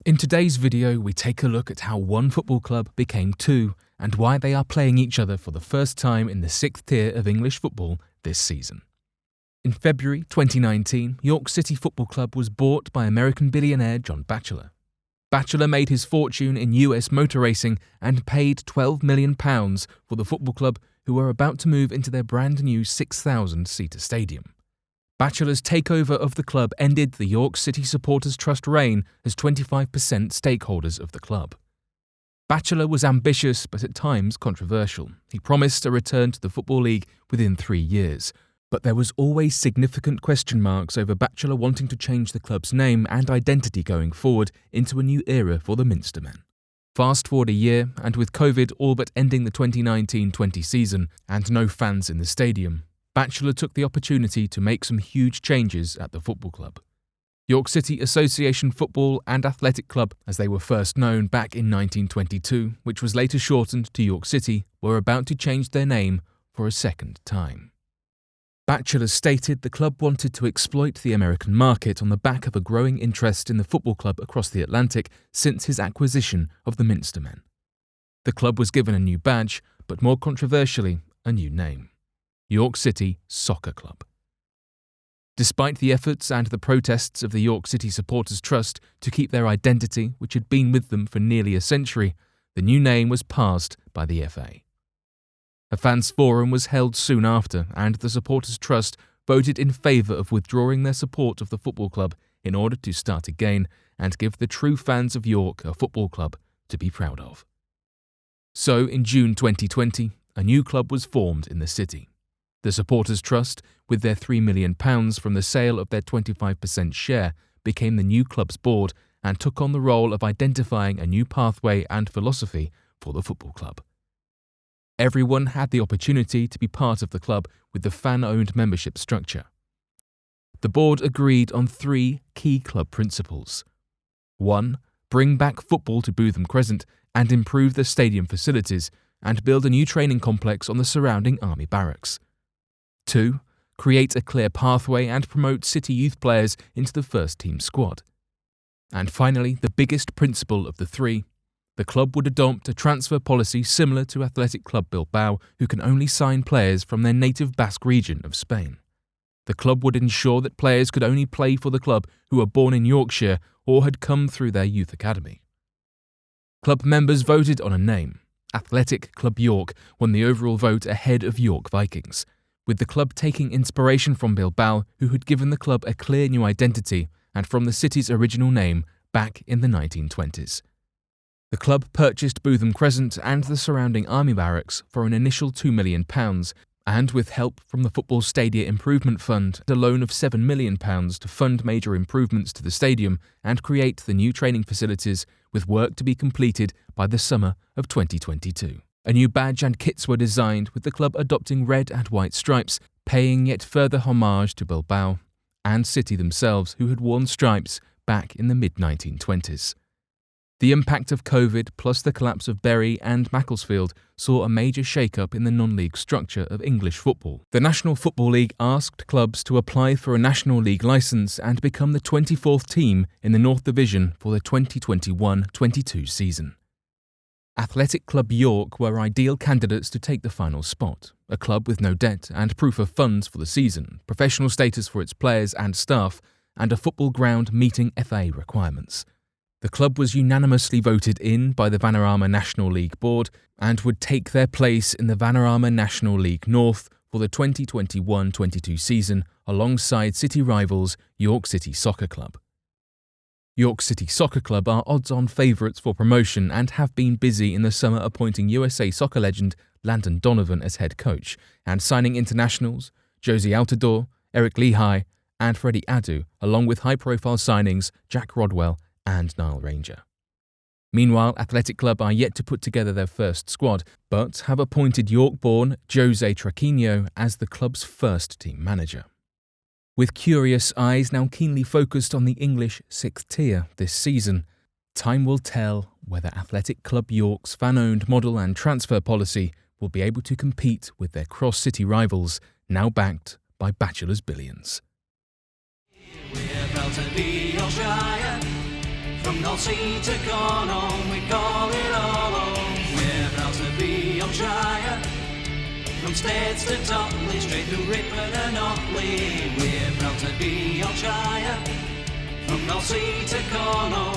In today's video, we take a look at how one football club became two and why they are playing each other for the first time in the 6th tier of English football this season. In February 2019, York City Football Club was bought by American billionaire John Batchelor. Batchelor made his fortune in US motor racing and paid £12 million for the football club, who were about to move into their brand new 6,000-seater stadium. Batchelor's takeover of the club ended the York City Supporters Trust reign as 25% stakeholders of the club. Batchelor was ambitious but at times controversial. He promised a return to the Football League within 3 years, but there was always significant question marks over Batchelor wanting to change the club's name and identity going forward into a new era for the Minstermen. Fast forward a year, and with COVID all but ending the 2019-20 season and no fans in the stadium, Batchelor took the opportunity to make some huge changes at the football club. York City Association Football and Athletic Club, as they were first known back in 1922, which was later shortened to York City, were about to change their name for a second time. Batchelor stated the club wanted to exploit the American market on the back of a growing interest in the football club across the Atlantic since his acquisition of the Minstermen. The club was given a new badge, but more controversially, a new name: York City Soccer Club. Despite the efforts and the protests of the York City Supporters Trust to keep their identity, which had been with them for nearly a century, the new name was passed by the FA. A fans' forum was held soon after, and the Supporters Trust voted in favour of withdrawing their support of the football club in order to start again and give the true fans of York a football club to be proud of. So, in June 2020, a new club was formed in the city. The Supporters Trust, with their £3 million from the sale of their 25% share, became the new club's board and took on the role of identifying a new pathway and philosophy for the football club. Everyone had the opportunity to be part of the club with the fan-owned membership structure. The board agreed on 3 key club principles. 1. Bring back football to Bootham Crescent and improve the stadium facilities and build a new training complex on the surrounding army barracks. 2. Create a clear pathway and promote City youth players into the first-team squad. And finally, the biggest principle of the 3, the club would adopt a transfer policy similar to Athletic Club Bilbao, who can only sign players from their native Basque region of Spain. The club would ensure that players could only play for the club who were born in Yorkshire or had come through their youth academy. Club members voted on a name. Athletic Club York won the overall vote ahead of York Vikings, with the club taking inspiration from Bilbao, who had given the club a clear new identity, and from the city's original name back in the 1920s. The club purchased Bootham Crescent and the surrounding army barracks for an initial £2 million, and with help from the Football Stadia Improvement Fund, a loan of £7 million to fund major improvements to the stadium and create the new training facilities, with work to be completed by the summer of 2022. A new badge and kits were designed, with the club adopting red and white stripes, paying yet further homage to Bilbao and City themselves, who had worn stripes back in the mid-1920s. The impact of COVID plus the collapse of Bury and Macclesfield saw a major shake-up in the non-league structure of English football. The National Football League asked clubs to apply for a National League licence and become the 24th team in the North Division for the 2021-22 season. Athletic Club York were ideal candidates to take the final spot, a club with no debt and proof of funds for the season, professional status for its players and staff, and a football ground meeting FA requirements. The club was unanimously voted in by the Vanarama National League Board and would take their place in the Vanarama National League North for the 2021-22 season alongside city rivals York City Soccer Club. York City Soccer Club are odds-on favourites for promotion and have been busy in the summer appointing USA soccer legend Landon Donovan as head coach and signing internationals Josie Altidore, Eric Lehigh and Freddie Adu, along with high-profile signings Jack Rodwell and Nile Ranger. Meanwhile, Athletic Club are yet to put together their first squad, but have appointed York-born Jose Traquinho as the club's first-team manager. With curious eyes now keenly focused on the English 6th tier this season, time will tell whether Athletic Club York's fan-owned model and transfer policy will be able to compete with their cross-city rivals, now backed by Batchelor's billions. We're proud to be Yorkshire, From North Sea to Cornwall, we call it all home. We're proud to be Yorkshire. From States to Totley, straight through Ripon and Otley. We're proud to be Yorkshire. From North Sea to Cornwall,